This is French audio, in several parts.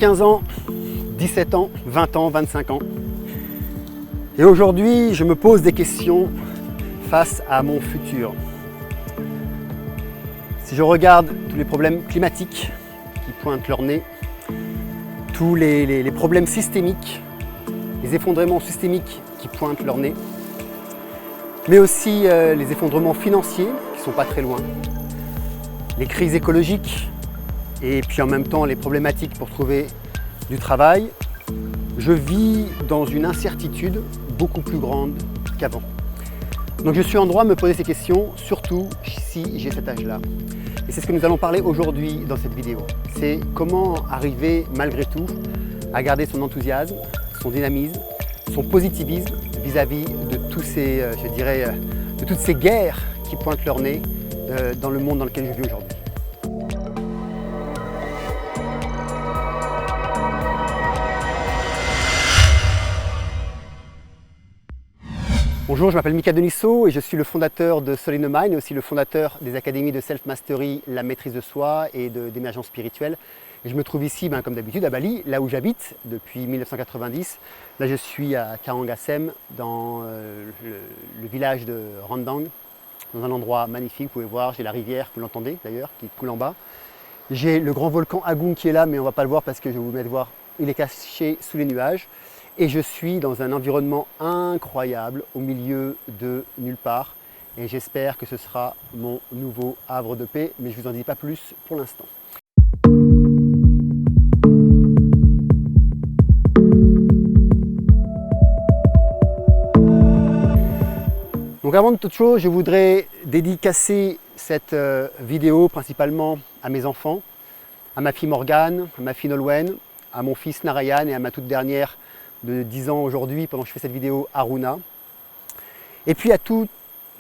15 ans, 17 ans, 20 ans, 25 ans. Et aujourd'hui, je me pose des questions face à mon futur. Si je regarde tous les problèmes climatiques qui pointent leur nez, tous les problèmes systémiques, les effondrements systémiques qui pointent leur nez, mais aussi les effondrements financiers qui ne sont pas très loin, les crises écologiques et puis en même temps les problématiques pour trouver du travail, je vis dans une incertitude beaucoup plus grande qu'avant. Donc je suis en droit de me poser ces questions, surtout si j'ai cet âge-là. Et c'est ce que nous allons parler aujourd'hui dans cette vidéo. C'est comment arriver malgré tout à garder son enthousiasme, son dynamisme, son positivisme vis-à-vis de tous ces, de toutes ces guerres qui pointent leur nez dans le monde dans lequel je vis aujourd'hui. Bonjour, je m'appelle Mika Denisot et je suis le fondateur de Soul in the Mind et aussi le fondateur des académies de Self-Mastery, la maîtrise de soi et d'émergence spirituelle. Et je me trouve ici, comme d'habitude, à Bali, là où j'habite depuis 1990. Là, je suis à Karangasem, dans le village de Rendang, dans un endroit magnifique. Vous pouvez voir, j'ai la rivière, vous l'entendez d'ailleurs, qui coule en bas. J'ai le grand volcan Agung qui est là, mais on ne va pas le voir parce que je vais vous mettre voir, il est caché sous les nuages. Et je suis dans un environnement incroyable, au milieu de nulle part. Et j'espère que ce sera mon nouveau havre de paix, mais je ne vous en dis pas plus pour l'instant. Donc avant de toute chose, je voudrais dédicacer cette vidéo principalement à mes enfants, à ma fille Morgane, à ma fille Nolwenn, à mon fils Narayan et à ma toute dernière de 10 ans aujourd'hui, pendant que je fais cette vidéo, Aruna. Et puis à tous,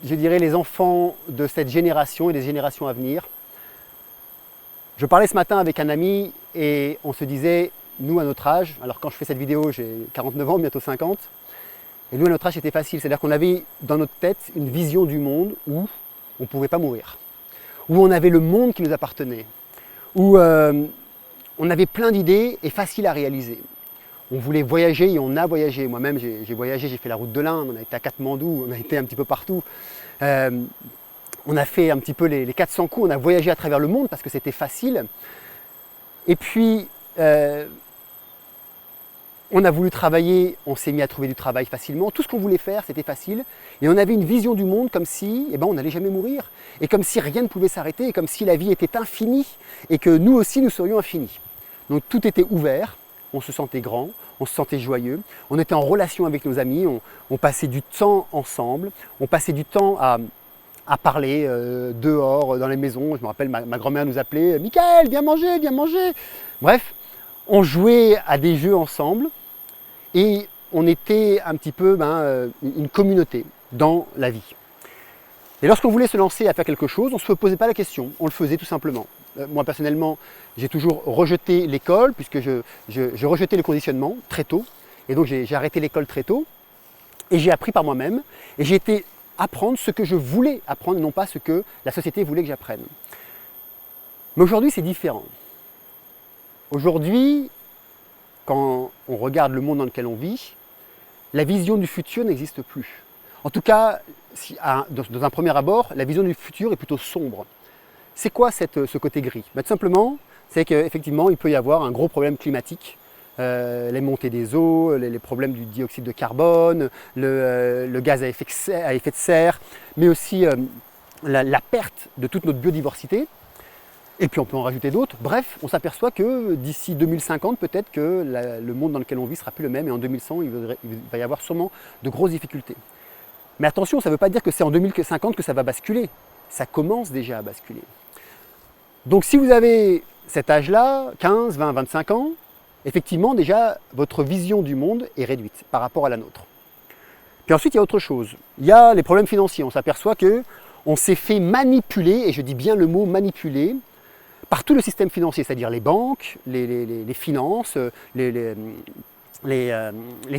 je dirais, les enfants de cette génération et des générations à venir. Je parlais ce matin avec un ami et on se disait, nous à notre âge, alors quand je fais cette vidéo, j'ai 49 ans, bientôt 50, et nous à notre âge c'était facile, c'est-à-dire qu'on avait dans notre tête une vision du monde où on ne pouvait pas mourir, où on avait le monde qui nous appartenait, où on avait plein d'idées et faciles à réaliser. On voulait voyager et on a voyagé. Moi-même, j'ai voyagé, j'ai fait la route de l'Inde, on a été à Katmandou, on a été un petit peu partout. On a fait un petit peu les 400 coups, on a voyagé à travers le monde parce que c'était facile. Et puis, on a voulu travailler, on s'est mis à trouver du travail facilement. Tout ce qu'on voulait faire, c'était facile. Et on avait une vision du monde comme si on n'allait jamais mourir. Et comme si rien ne pouvait s'arrêter, et comme si la vie était infinie et que nous aussi, nous serions infinis. Donc tout était ouvert. On se sentait grand, on se sentait joyeux, on était en relation avec nos amis, on passait du temps ensemble, on passait du temps à parler dehors, dans les maisons. Je me rappelle, ma grand-mère nous appelait « Michael, viens manger, viens manger !» Bref, on jouait à des jeux ensemble et on était un petit peu une communauté dans la vie. Et lorsqu'on voulait se lancer à faire quelque chose, on ne se posait pas la question, on le faisait tout simplement. Moi personnellement, j'ai toujours rejeté l'école puisque je rejetais le conditionnement très tôt. Et donc j'ai arrêté l'école très tôt et j'ai appris par moi-même. Et j'ai été apprendre ce que je voulais apprendre, non pas ce que la société voulait que j'apprenne. Mais aujourd'hui c'est différent. Aujourd'hui, quand on regarde le monde dans lequel on vit, la vision du futur n'existe plus. En tout cas, dans un premier abord, la vision du futur est plutôt sombre. C'est quoi ce côté gris? Tout simplement, c'est qu'effectivement, il peut y avoir un gros problème climatique, les montées des eaux, les problèmes du dioxyde de carbone, le gaz à effet de serre, mais aussi la perte de toute notre biodiversité. Et puis on peut en rajouter d'autres. Bref, on s'aperçoit que d'ici 2050, peut-être que le monde dans lequel on vit ne sera plus le même et en 2100, il va y avoir sûrement de grosses difficultés. Mais attention, ça ne veut pas dire que c'est en 2050 que ça va basculer. Ça commence déjà à basculer. Donc si vous avez cet âge-là, 15, 20, 25 ans, effectivement déjà votre vision du monde est réduite par rapport à la nôtre. Puis ensuite il y a autre chose, il y a les problèmes financiers. On s'aperçoit qu'on s'est fait manipuler, et je dis bien le mot manipuler, par tout le système financier, c'est-à-dire les banques, les finances, les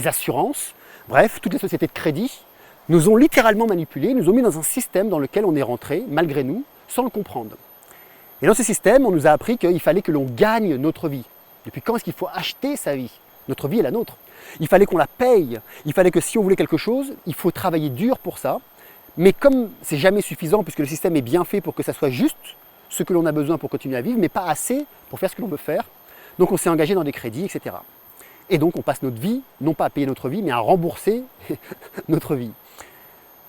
assurances, bref, toutes les sociétés de crédit nous ont littéralement manipulés, nous ont mis dans un système dans lequel on est rentré, malgré nous, sans le comprendre. Et dans ce système, on nous a appris qu'il fallait que l'on gagne notre vie. Depuis quand est-ce qu'il faut acheter sa vie? Notre vie est la nôtre. Il fallait qu'on la paye. Il fallait que si on voulait quelque chose, il faut travailler dur pour ça. Mais comme c'est jamais suffisant, puisque le système est bien fait pour que ça soit juste ce que l'on a besoin pour continuer à vivre, mais pas assez pour faire ce que l'on veut faire, donc on s'est engagé dans des crédits, etc. Et donc on passe notre vie, non pas à payer notre vie, mais à rembourser notre vie.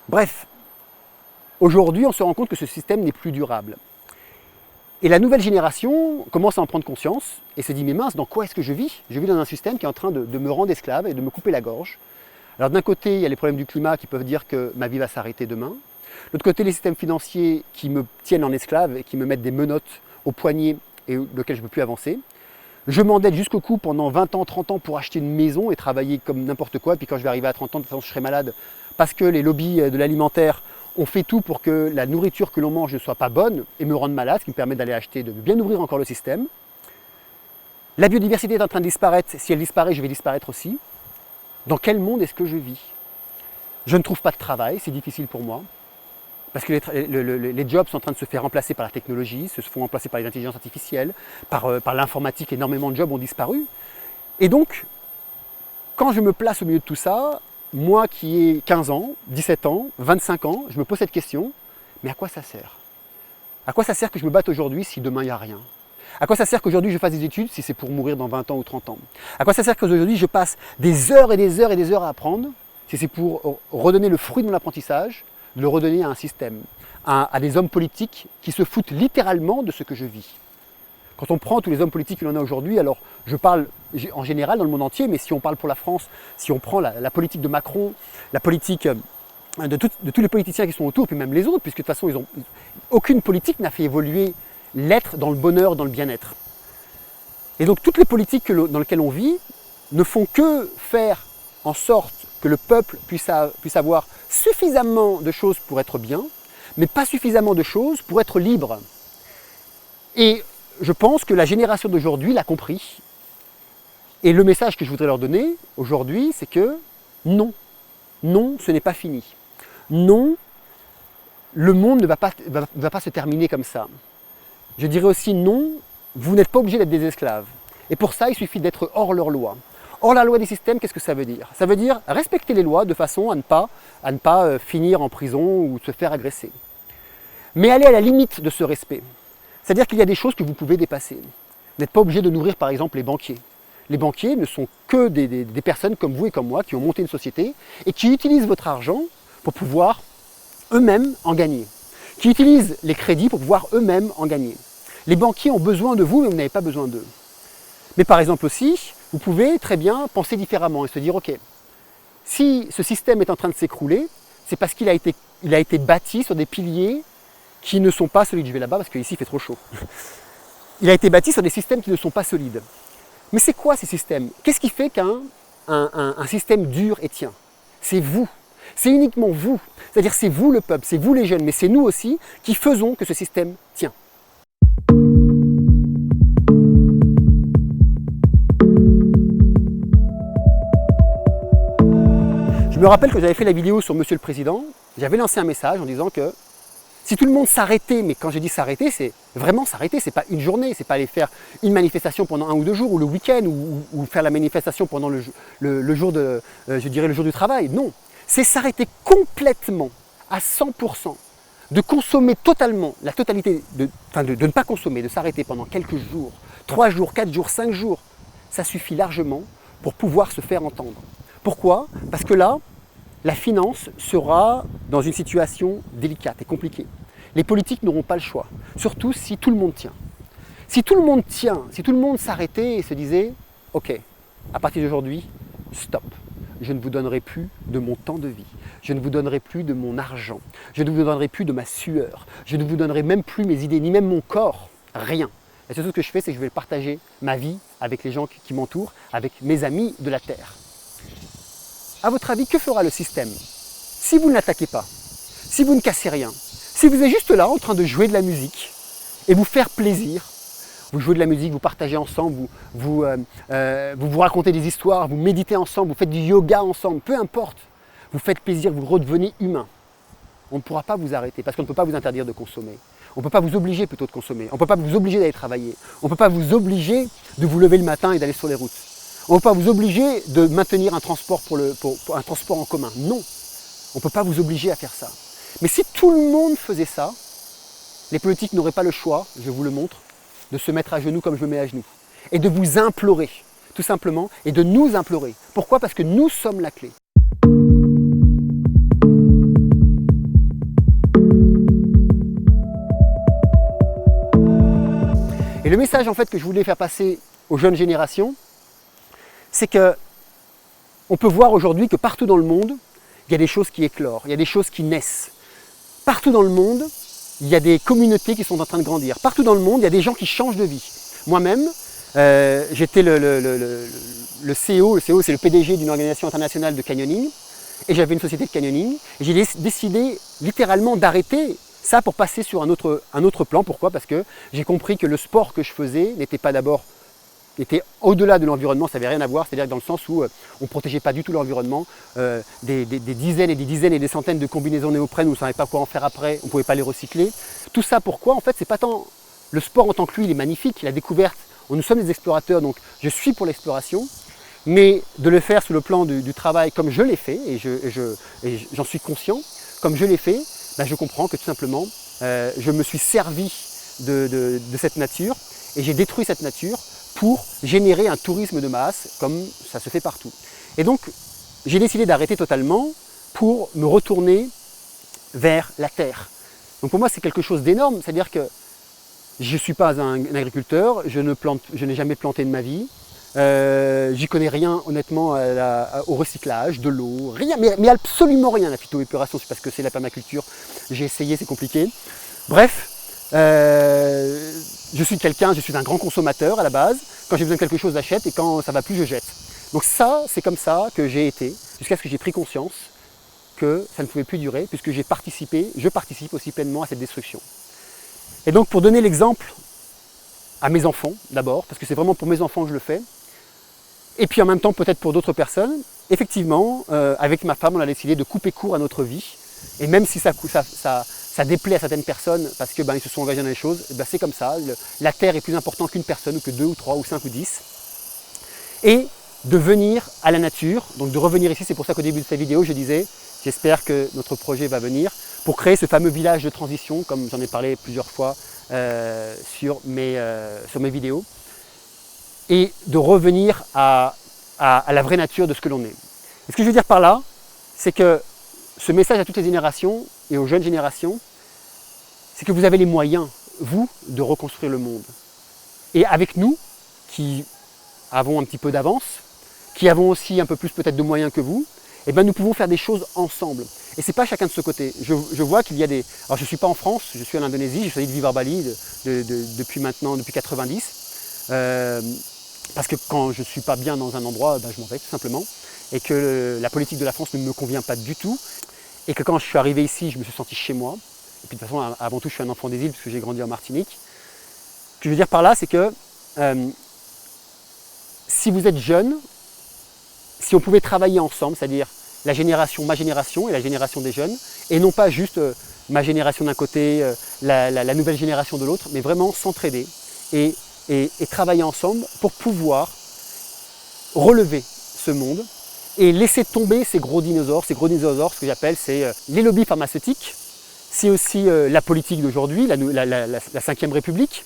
Bref, aujourd'hui on se rend compte que ce système n'est plus durable. Et la nouvelle génération commence à en prendre conscience et se dit mais mince, dans quoi est-ce que je vis? Je vis dans un système qui est en train de me rendre esclave et de me couper la gorge. Alors d'un côté, il y a les problèmes du climat qui peuvent dire que ma vie va s'arrêter demain. De l'autre côté, les systèmes financiers qui me tiennent en esclave et qui me mettent des menottes au poignet et lequel je ne peux plus avancer. Je m'endette jusqu'au cou pendant 20 ans, 30 ans pour acheter une maison et travailler comme n'importe quoi. Puis quand je vais arriver à 30 ans, de toute façon, je serai malade parce que les lobbies de l'alimentaire ont fait tout pour que la nourriture que l'on mange ne soit pas bonne et me rende malade, ce qui me permet d'aller acheter, de bien ouvrir encore le système. La biodiversité est en train de disparaître. Si elle disparaît, je vais disparaître aussi. Dans quel monde est-ce que je vis? Je ne trouve pas de travail, c'est difficile pour moi. Parce que les jobs sont en train de se faire remplacer par la technologie, se font remplacer par les intelligences artificielles, par l'informatique, énormément de jobs ont disparu. Et donc, quand je me place au milieu de tout ça, moi qui ai 15 ans, 17 ans, 25 ans, je me pose cette question, mais à quoi ça sert? À quoi ça sert que je me batte aujourd'hui si demain il n'y a rien? À quoi ça sert qu'aujourd'hui je fasse des études si c'est pour mourir dans 20 ans ou 30 ans? À quoi ça sert qu'aujourd'hui je passe des heures et des heures et des heures à apprendre si c'est pour redonner le fruit de mon apprentissage, de le redonner à un système, à des hommes politiques qui se foutent littéralement de ce que je vis? Quand on prend tous les hommes politiques que l'on a aujourd'hui, alors je parle en général dans le monde entier, mais si on parle pour la France, si on prend la politique de Macron, la politique de tous les politiciens qui sont autour, puis même les autres, puisque de toute façon aucune politique n'a fait évoluer l'être dans le bonheur, dans le bien-être. Et donc toutes les politiques dans lesquelles on vit ne font que faire en sorte que le peuple puisse avoir suffisamment de choses pour être bien, mais pas suffisamment de choses pour être libre. Et je pense que la génération d'aujourd'hui l'a compris. Et le message que je voudrais leur donner aujourd'hui, c'est que non, non, ce n'est pas fini. Non, le monde ne va pas se terminer comme ça. Je dirais aussi non, vous n'êtes pas obligé d'être des esclaves. Et pour ça, il suffit d'être hors leur loi. Hors la loi des systèmes, qu'est-ce que ça veut dire? Ça veut dire respecter les lois de façon à ne pas finir en prison ou se faire agresser. Mais aller à la limite de ce respect. C'est-à-dire qu'il y a des choses que vous pouvez dépasser. Vous n'êtes pas obligé de nourrir par exemple les banquiers. Les banquiers ne sont que des personnes comme vous et comme moi qui ont monté une société et qui utilisent votre argent pour pouvoir eux-mêmes en gagner. Qui utilisent les crédits pour pouvoir eux-mêmes en gagner. Les banquiers ont besoin de vous, mais vous n'avez pas besoin d'eux. Mais par exemple aussi, vous pouvez très bien penser différemment et se dire, ok, si ce système est en train de s'écrouler, c'est parce qu'il a été bâti sur des piliers qui ne sont pas solides. Je vais là-bas parce qu'ici il fait trop chaud. Il a été bâti sur des systèmes qui ne sont pas solides. Mais c'est quoi ces systèmes? Qu'est-ce qui fait qu'un système dure et tient? C'est vous. C'est uniquement vous. C'est-à-dire c'est vous le peuple, c'est vous les jeunes, mais c'est nous aussi qui faisons que ce système tient. Je me rappelle que j'avais fait la vidéo sur Monsieur le Président, j'avais lancé un message en disant que si tout le monde s'arrêtait, mais quand je dis s'arrêter, c'est vraiment s'arrêter, c'est pas une journée, c'est pas aller faire une manifestation pendant 1 ou 2 jours, ou le week-end, ou faire la manifestation pendant le jour du travail. Non, c'est s'arrêter complètement, à 100%, de consommer totalement, la totalité, de ne pas consommer, de s'arrêter pendant quelques jours, 3 jours, 4 jours, 5 jours, ça suffit largement pour pouvoir se faire entendre. Pourquoi? Parce que là, la finance sera dans une situation délicate et compliquée. Les politiques n'auront pas le choix, surtout si tout le monde tient. Si tout le monde tient, si tout le monde s'arrêtait et se disait « Ok, à partir d'aujourd'hui, stop, je ne vous donnerai plus de mon temps de vie, je ne vous donnerai plus de mon argent, je ne vous donnerai plus de ma sueur, je ne vous donnerai même plus mes idées, ni même mon corps, rien. Et c'est tout ce que je fais, c'est que je vais partager ma vie avec les gens qui m'entourent, avec mes amis de la Terre. » À votre avis, que fera le système si vous ne l'attaquez pas, si vous ne cassez rien, si vous êtes juste là en train de jouer de la musique et vous faire plaisir? Vous jouez de la musique, vous partagez ensemble, vous racontez des histoires, vous méditez ensemble, vous faites du yoga ensemble, peu importe. Vous faites plaisir, vous redevenez humain. On ne pourra pas vous arrêter parce qu'on ne peut pas vous interdire de consommer. On ne peut pas vous obliger plutôt de consommer. On ne peut pas vous obliger d'aller travailler. On ne peut pas vous obliger de vous lever le matin et d'aller sur les routes. On ne peut pas vous obliger de maintenir un transport, un transport en commun. Non, on ne peut pas vous obliger à faire ça. Mais si tout le monde faisait ça, les politiques n'auraient pas le choix, je vous le montre, de se mettre à genoux comme je me mets à genoux. Et de vous implorer, tout simplement, et de nous implorer. Pourquoi? Parce que nous sommes la clé. Et le message en fait que je voulais faire passer aux jeunes générations, c'est que on peut voir aujourd'hui que partout dans le monde, il y a des choses qui éclorent, il y a des choses qui naissent. Partout dans le monde, il y a des communautés qui sont en train de grandir. Partout dans le monde, il y a des gens qui changent de vie. Moi-même, j'étais le CEO, c'est le PDG d'une organisation internationale de canyoning, et j'avais une société de canyoning, et j'ai décidé littéralement d'arrêter ça pour passer sur un autre plan. Pourquoi? Parce que j'ai compris que le sport que je faisais n'était pas d'abord, était au-delà de l'environnement, ça n'avait rien à voir, c'est-à-dire dans le sens où on ne protégeait pas du tout l'environnement, des dizaines et des dizaines et des centaines de combinaisons néoprène, on ne savait pas quoi en faire après, on ne pouvait pas les recycler. Tout ça pourquoi? En fait, c'est pas tant le sport en tant que lui, il est magnifique, la découverte, nous sommes des explorateurs, donc je suis pour l'exploration, mais de le faire sous le plan du travail comme je l'ai fait, et j'en suis conscient, comme je l'ai fait, ben je comprends que tout simplement, je me suis servi de cette nature, et j'ai détruit cette nature pour générer un tourisme de masse, comme ça se fait partout. Et donc, j'ai décidé d'arrêter totalement pour me retourner vers la terre. Donc pour moi, c'est quelque chose d'énorme, c'est-à-dire que je ne suis pas un agriculteur, je n'ai jamais planté de ma vie, j'y connais rien honnêtement au recyclage, de l'eau, rien, mais absolument rien à la phytoépuration, c'est parce que c'est la permaculture, j'ai essayé, c'est compliqué. Bref, je suis un grand consommateur à la base, quand j'ai besoin de quelque chose j'achète et quand ça ne va plus je jette. Donc ça, c'est comme ça que j'ai été, jusqu'à ce que j'ai pris conscience que ça ne pouvait plus durer, puisque je participe aussi pleinement à cette destruction. Et donc pour donner l'exemple à mes enfants d'abord, parce que c'est vraiment pour mes enfants que je le fais, et puis en même temps peut-être pour d'autres personnes, effectivement, avec ma femme, on a décidé de couper court à notre vie, et même si ça déplaît à certaines personnes, parce que ils se sont engagés dans les choses, c'est comme ça, la terre est plus importante qu'une personne, ou que 2 ou 3 ou 5 ou 10, et de venir à la nature, donc de revenir ici, c'est pour ça qu'au début de cette vidéo, je disais, j'espère que notre projet va venir, pour créer ce fameux village de transition, comme j'en ai parlé plusieurs fois sur mes vidéos, et de revenir à la vraie nature de ce que l'on est. Et ce que je veux dire par là, c'est que ce message à toutes les générations et aux jeunes générations, c'est que vous avez les moyens, vous, de reconstruire le monde. Et avec nous, qui avons un petit peu d'avance, qui avons aussi un peu plus peut-être de moyens que vous, eh bien, nous pouvons faire des choses ensemble. Et ce n'est pas chacun de ce côté. Je vois qu'il y a des... Alors je ne suis pas en France, je suis en Indonésie, j'ai choisi de vivre à Bali depuis 90. Parce que quand je ne suis pas bien dans un endroit, je m'en vais tout simplement. Et que la politique de la France ne me convient pas du tout. Et que quand je suis arrivé ici, je me suis senti chez moi. Et puis de toute façon, avant tout, je suis un enfant des îles, parce que j'ai grandi en Martinique. Ce que je veux dire par là, c'est que si vous êtes jeune, si on pouvait travailler ensemble, c'est-à-dire ma génération et la génération des jeunes, et non pas juste ma génération d'un côté, la nouvelle génération de l'autre, mais vraiment s'entraider et travailler ensemble pour pouvoir relever ce monde et laisser tomber ces gros dinosaures, ce que j'appelle, c'est les lobbies pharmaceutiques, c'est aussi la politique d'aujourd'hui, la 5e République,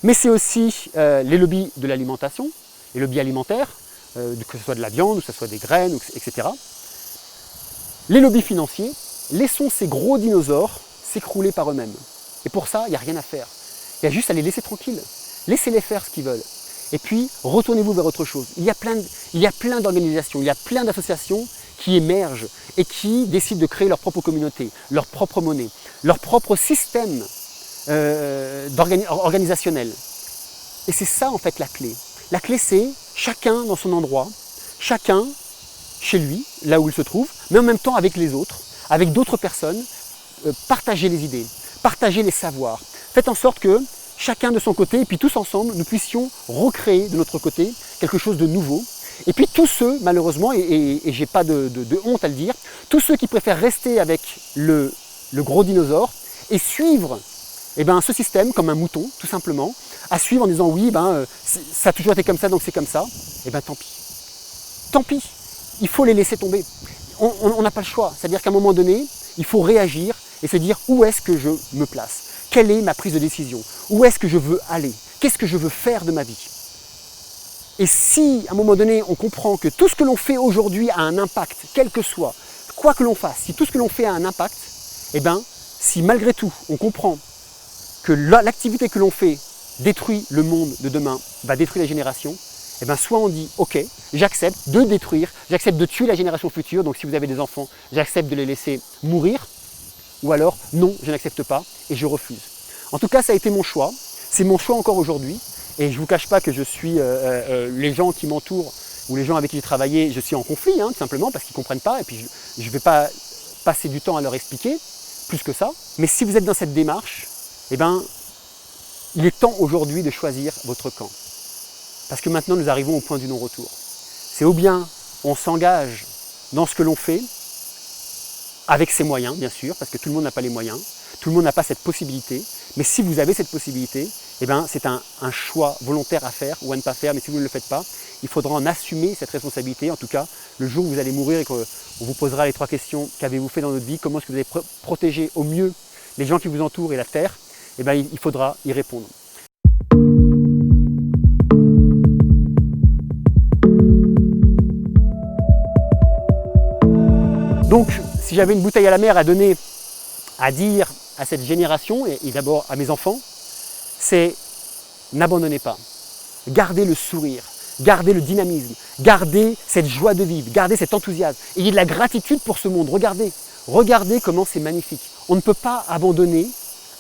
mais c'est aussi les lobbies de l'alimentation, les lobbies alimentaires, que ce soit de la viande, ou que ce soit des graines, etc. Les lobbies financiers, laissons ces gros dinosaures s'écrouler par eux-mêmes. Et pour ça, il n'y a rien à faire. Il y a juste à les laisser tranquilles. Laissez-les faire ce qu'ils veulent. Et puis, retournez-vous vers autre chose. Il y a plein d'organisations, il y a plein d'associations qui émergent et qui décident de créer leur propre communauté, leur propre monnaie, leur propre système organisationnel. Et c'est ça, en fait, la clé. La clé, c'est chacun dans son endroit, chacun chez lui, là où il se trouve, mais en même temps avec les autres, avec d'autres personnes, partager les idées, partager les savoirs. Faites en sorte que chacun de son côté, et puis tous ensemble, nous puissions recréer de notre côté quelque chose de nouveau. Et puis tous ceux, malheureusement, et j'ai pas de honte à le dire, tous ceux qui préfèrent rester avec le gros dinosaure et suivre eh ben, ce système, comme un mouton, tout simplement, à suivre en disant oui, ça a toujours été comme ça, donc c'est comme ça, eh ben tant pis. Tant pis, il faut les laisser tomber. On n'a pas le choix. C'est-à-dire qu'à un moment donné, il faut réagir et se dire où est-ce que je me place? Quelle est ma prise de décision? Où est-ce que je veux aller? Qu'est-ce que je veux faire de ma vie? Et si, à un moment donné, on comprend que tout ce que l'on fait aujourd'hui a un impact, quel que soit, quoi que l'on fasse, si tout ce que l'on fait a un impact, eh bien, si malgré tout, on comprend que l'activité que l'on fait détruit le monde de demain, va détruire les générations, eh bien, soit on dit « Ok, j'accepte de détruire, j'accepte de tuer la génération future, donc si vous avez des enfants, j'accepte de les laisser mourir, ou alors non, je n'accepte pas et je refuse. » En tout cas, ça a été mon choix, c'est mon choix encore aujourd'hui, et je ne vous cache pas que je suis, les gens qui m'entourent, ou les gens avec qui j'ai travaillé, je suis en conflit, tout simplement, parce qu'ils ne comprennent pas, et puis je ne vais pas passer du temps à leur expliquer, plus que ça. Mais si vous êtes dans cette démarche, eh bien, il est temps aujourd'hui de choisir votre camp. Parce que maintenant, nous arrivons au point du non-retour. C'est ou bien on s'engage dans ce que l'on fait, avec ses moyens, bien sûr, parce que tout le monde n'a pas les moyens, tout le monde n'a pas cette possibilité, mais si vous avez cette possibilité, eh bien, c'est un choix volontaire à faire ou à ne pas faire, mais si vous ne le faites pas, il faudra en assumer cette responsabilité. En tout cas, le jour où vous allez mourir et qu'on vous posera les 3 questions, qu'avez-vous fait dans votre vie, comment est-ce que vous avez protégé au mieux les gens qui vous entourent et la terre, eh bien, il faudra y répondre. Donc, si j'avais une bouteille à la mer à donner, à dire à cette génération, et d'abord à mes enfants, c'est n'abandonnez pas, gardez le sourire, gardez le dynamisme, gardez cette joie de vivre, gardez cet enthousiasme, ayez de la gratitude pour ce monde, regardez comment c'est magnifique. On ne peut pas abandonner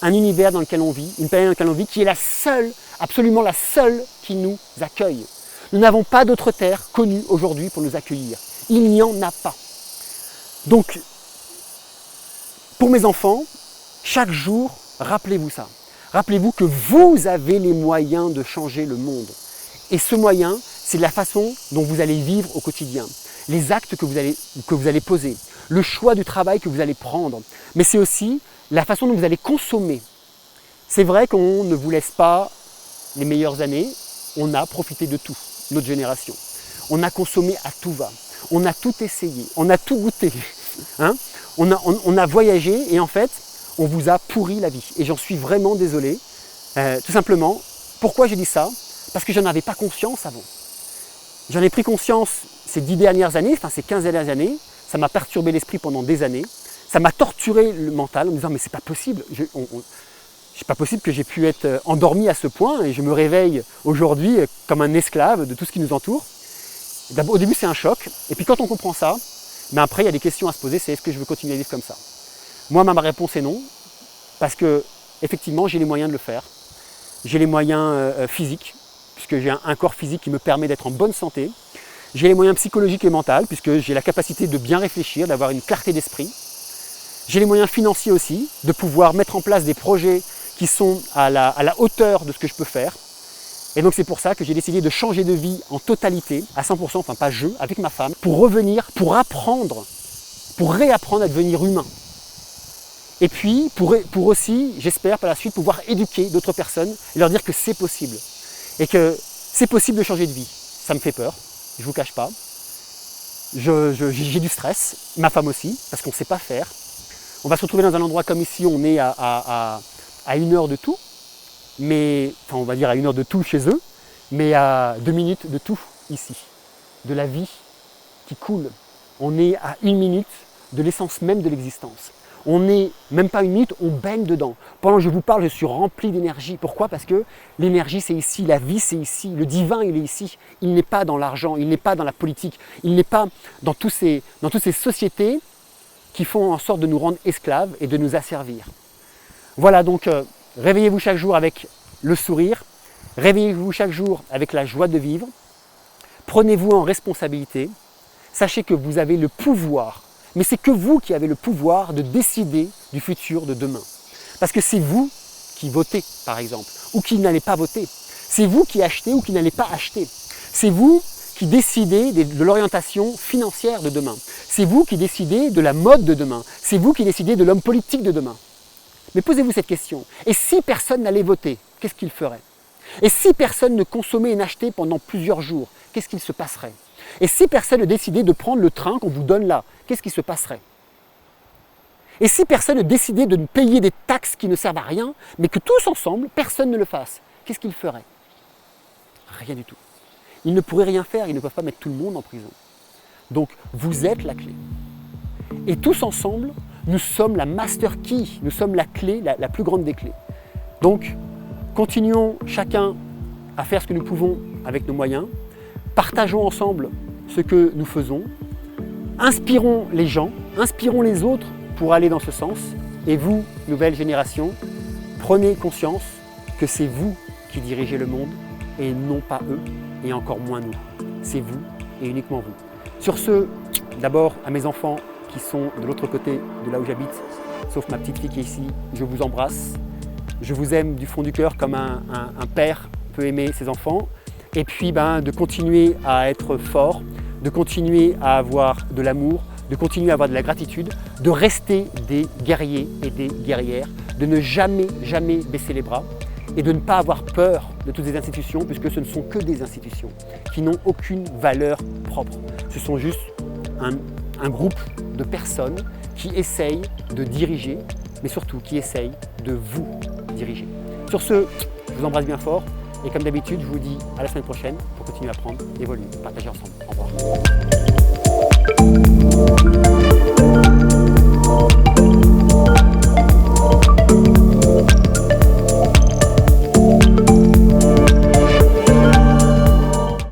un univers dans lequel on vit, une planète dans laquelle on vit, qui est la seule, absolument la seule qui nous accueille. Nous n'avons pas d'autre terre connue aujourd'hui pour nous accueillir. Il n'y en a pas. Donc, pour mes enfants, chaque jour, rappelez-vous ça. Rappelez-vous que vous avez les moyens de changer le monde. Et ce moyen, c'est la façon dont vous allez vivre au quotidien, les actes que vous allez poser, le choix du travail que vous allez prendre, mais c'est aussi la façon dont vous allez consommer. C'est vrai qu'on ne vous laisse pas les meilleures années, on a profité de tout, notre génération. On a consommé à tout va, on a tout essayé, on a tout goûté, on a voyagé et en fait, on vous a pourri la vie. Et j'en suis vraiment désolé, tout simplement. Pourquoi j'ai dit ça? Parce que je n'en avais pas conscience avant. J'en ai pris conscience ces 10 dernières années, enfin ces 15 dernières années, ça m'a perturbé l'esprit pendant des années, ça m'a torturé le mental en me disant mais c'est pas possible, c'est pas possible que j'ai pu être endormi à ce point et je me réveille aujourd'hui comme un esclave de tout ce qui nous entoure. Au début c'est un choc, et puis quand on comprend ça, mais après il y a des questions à se poser, c'est est-ce que je veux continuer à vivre comme ça? Moi ma réponse est non, parce que effectivement j'ai les moyens de le faire, j'ai les moyens physiques, puisque j'ai un corps physique qui me permet d'être en bonne santé, j'ai les moyens psychologiques et mentaux, puisque j'ai la capacité de bien réfléchir, d'avoir une clarté d'esprit, j'ai les moyens financiers aussi, de pouvoir mettre en place des projets qui sont à la hauteur de ce que je peux faire. Et donc c'est pour ça que j'ai décidé de changer de vie en totalité, à 100%, enfin pas je, avec ma femme, pour revenir, pour apprendre, pour réapprendre à devenir humain. Et puis pour aussi, j'espère par la suite, pouvoir éduquer d'autres personnes et leur dire que c'est possible. Et que c'est possible de changer de vie. Ça me fait peur, je ne vous cache pas. J'ai du stress, ma femme aussi, parce qu'on ne sait pas faire. On va se retrouver dans un endroit comme ici, on est à 1 heure de tout. Mais, enfin on va dire à 1 heure de tout chez eux, mais à 2 minutes de tout ici, de la vie qui coule. On est à 1 minute de l'essence même de l'existence. On n'est même pas 1 minute, on baigne dedans. Pendant que je vous parle, je suis rempli d'énergie. Pourquoi? Parce que l'énergie c'est ici, la vie c'est ici, le divin il est ici. Il n'est pas dans l'argent, il n'est pas dans la politique, il n'est pas dans toutes ces sociétés qui font en sorte de nous rendre esclaves et de nous asservir. Voilà donc, réveillez-vous chaque jour avec le sourire, réveillez-vous chaque jour avec la joie de vivre, prenez-vous en responsabilité, sachez que vous avez le pouvoir, mais c'est que vous qui avez le pouvoir de décider du futur de demain. Parce que c'est vous qui votez, par exemple, ou qui n'allez pas voter. C'est vous qui achetez ou qui n'allez pas acheter. C'est vous qui décidez de l'orientation financière de demain. C'est vous qui décidez de la mode de demain. C'est vous qui décidez de l'homme politique de demain. Mais posez-vous cette question. Et si personne n'allait voter, qu'est-ce qu'il ferait? Et si personne ne consommait et n'achetait pendant plusieurs jours, qu'est-ce qu'il se passerait? Et si personne ne décidait de prendre le train qu'on vous donne là, qu'est-ce qui se passerait? Et si personne ne décidait de payer des taxes qui ne servent à rien, mais que tous ensemble, personne ne le fasse, qu'est-ce qu'ils feraient? Rien du tout. Ils ne pourraient rien faire, ils ne peuvent pas mettre tout le monde en prison. Donc, vous êtes la clé. Et tous ensemble, nous sommes la master key, nous sommes la clé, la plus grande des clés. Donc, continuons chacun à faire ce que nous pouvons avec nos moyens, partageons ensemble ce que nous faisons, inspirons les gens, inspirons les autres pour aller dans ce sens. Et vous, nouvelle génération, prenez conscience que c'est vous qui dirigez le monde et non pas eux, et encore moins nous. C'est vous et uniquement vous. Sur ce, d'abord à mes enfants qui sont de l'autre côté de là où j'habite, sauf ma petite fille qui est ici, je vous embrasse. Je vous aime du fond du cœur comme un père peut aimer ses enfants. Et puis de continuer à être fort, de continuer à avoir de l'amour, de continuer à avoir de la gratitude, de rester des guerriers et des guerrières, de ne jamais, jamais baisser les bras et de ne pas avoir peur de toutes ces institutions puisque ce ne sont que des institutions qui n'ont aucune valeur propre. Ce sont juste un groupe de personnes qui essayent de diriger, mais surtout qui essayent de vous diriger. Sur ce, je vous embrasse bien fort et comme d'habitude, je vous dis à la semaine prochaine pour continuer à apprendre, évoluer, partager ensemble. Au revoir.